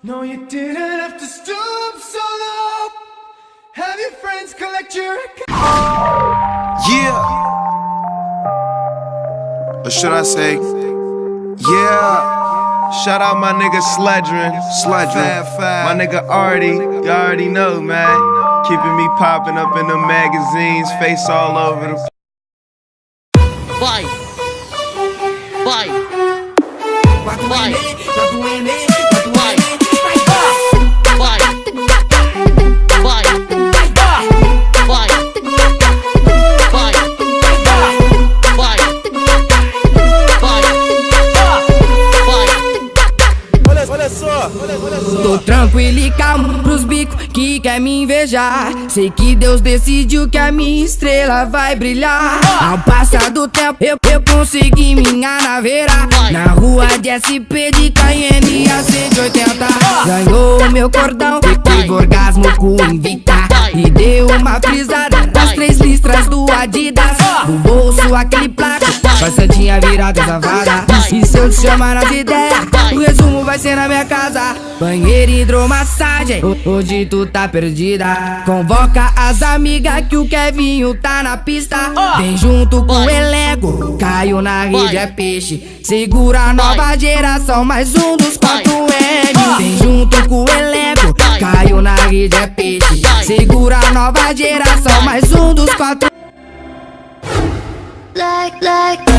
No, you didn't have to stoop so low. Have your friends collect your Yeah. Or should I say, yeah. Shout out my nigga Sledrin. My nigga Artie. You already know, man. Keeping me popping up in the magazines, face all over the. Vai, vai, vai, vai, vai, vai, vai, Olha só. Tô tranquilo e calmo pros bicos que quer me invejar. Sei que Deus decidiu que a minha estrela vai brilhar. Ao passar do tempo eu consegui minha naveira. Na rua de SP de Cayenne a 180. Ganhou meu cordão, teve orgasmo com Invicta. E deu uma frisada das 3 listras do Adidas. No bolso aquele placa, faz santinha virada safada. E se eu te chamar nas ideias, o resumo vai ser na minha casa. Banheiro e hidromassagem, hoje tu tá perdida. Convoca as amigas que o Kevinho tá na pista. Vem junto com o elenco, caiu na rede é peixe. Segura a nova geração, mais um dos 4 N. Vem junto com o elenco, caiu na rede é peixe. Segura a nova geração, mais um dos 4. Like